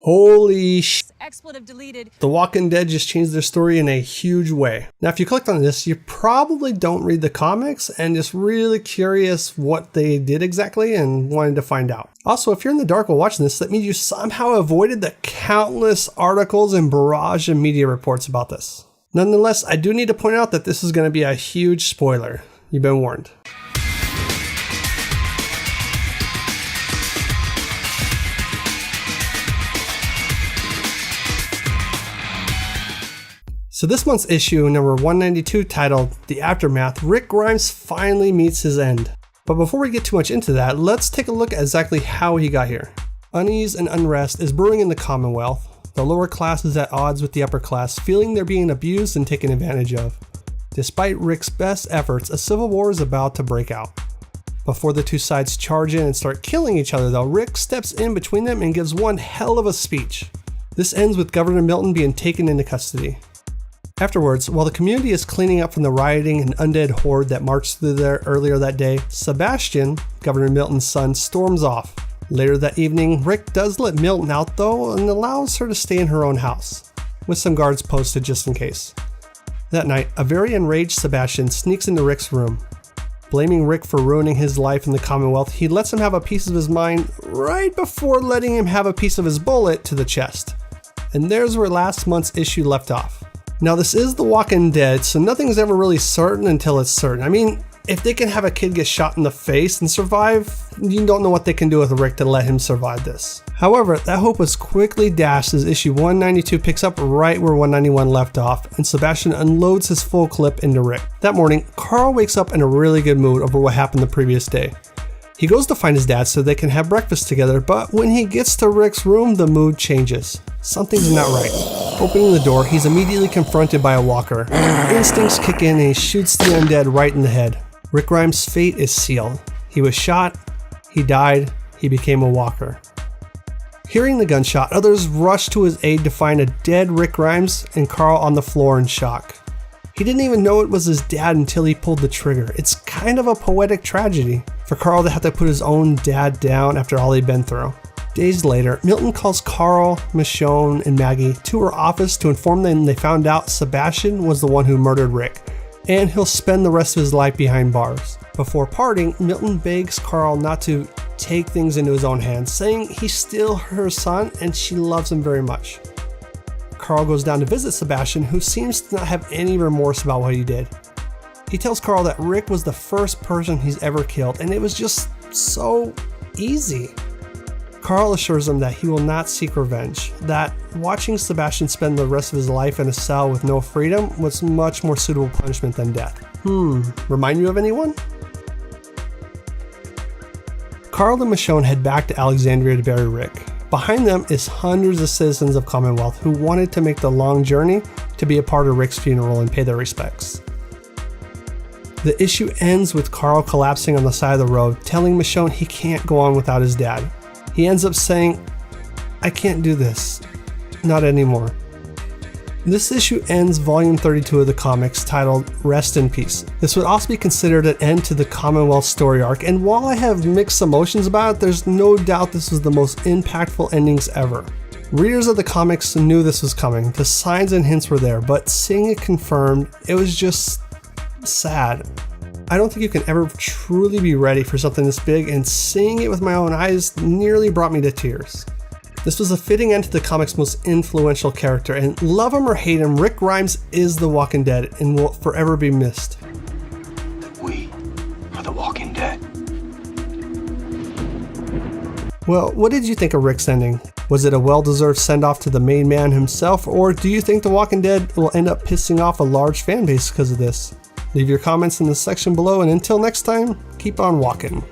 Holy sh! Expletive deleted. The Walking Dead just changed their story in a huge way. Now, if you clicked on this, you probably don't read the comics and just really curious what they did exactly and wanted to find out. Also, if you're in the dark while watching this, that means you somehow avoided the countless articles and barrage of media reports about this. Nonetheless, I do need to point out that this is going to be a huge spoiler. You've been warned. So this month's issue, number 192, titled The Aftermath, Rick Grimes finally meets his end. But before we get too much into that, let's take a look at exactly how he got here. Unease and unrest is brewing in the Commonwealth. The lower class is at odds with the upper class, feeling they're being abused and taken advantage of. Despite Rick's best efforts, a civil war is about to break out. Before the two sides charge in and start killing each other though, Rick steps in between them and gives one hell of a speech. This ends with Governor Milton being taken into custody. Afterwards, while the community is cleaning up from the rioting and undead horde that marched through there earlier that day, Sebastian, Governor Milton's son, storms off. Later that evening, Rick does let Milton out though and allows her to stay in her own house, with some guards posted just in case. That night, a very enraged Sebastian sneaks into Rick's room. Blaming Rick for ruining his life in the Commonwealth, he lets him have a piece of his mind right before letting him have a piece of his bullet to the chest. And there's where last month's issue left off. Now this is The Walking Dead, so nothing's ever really certain until it's certain. I mean, if they can have a kid get shot in the face and survive, you don't know what they can do with Rick to let him survive this. However, that hope was quickly dashed as issue 192 picks up right where 191 left off, and Sebastian unloads his full clip into Rick. That morning, Carl wakes up in a really good mood over what happened the previous day. He goes to find his dad so they can have breakfast together, but when he gets to Rick's room, the mood changes. Something's not right. Opening the door, he's immediately confronted by a walker. Instincts kick in and he shoots the undead right in the head. Rick Grimes' fate is sealed. He was shot, he died, he became a walker. Hearing the gunshot, others rush to his aid to find a dead Rick Grimes and Carl on the floor in shock. He didn't even know it was his dad until he pulled the trigger. It's kind of a poetic tragedy for Carl to have to put his own dad down after all he'd been through. Days later, Milton calls Carl, Michonne, and Maggie to her office to inform them they found out Sebastian was the one who murdered Rick, and he'll spend the rest of his life behind bars. Before parting, Milton begs Carl not to take things into his own hands, saying he's still her son and she loves him very much. Carl goes down to visit Sebastian, who seems to not have any remorse about what he did. He tells Carl that Rick was the first person he's ever killed, and it was just so easy. Carl assures him that he will not seek revenge, that watching Sebastian spend the rest of his life in a cell with no freedom was much more suitable punishment than death. Remind you of anyone? Carl and Michonne head back to Alexandria to bury Rick. Behind them is hundreds of citizens of Commonwealth who wanted to make the long journey to be a part of Rick's funeral and pay their respects. The issue ends with Carl collapsing on the side of the road, telling Michonne he can't go on without his dad. He ends up saying, "I can't do this. Not anymore." This issue ends volume 32 of the comics, titled Rest in Peace. This would also be considered an end to the Commonwealth story arc, and while I have mixed emotions about it, there's no doubt this was the most impactful endings ever. Readers of the comics knew this was coming, the signs and hints were there, but seeing it confirmed, it was just sad. I don't think you can ever truly be ready for something this big, and seeing it with my own eyes nearly brought me to tears. This was a fitting end to the comic's most influential character, and love him or hate him, Rick Grimes is The Walking Dead and will forever be missed. We are The Walking Dead. Well, what did you think of Rick's ending? Was it a well-deserved send-off to the main man himself, or do you think The Walking Dead will end up pissing off a large fan base because of this? Leave your comments in the section below, and until next time, keep on walking.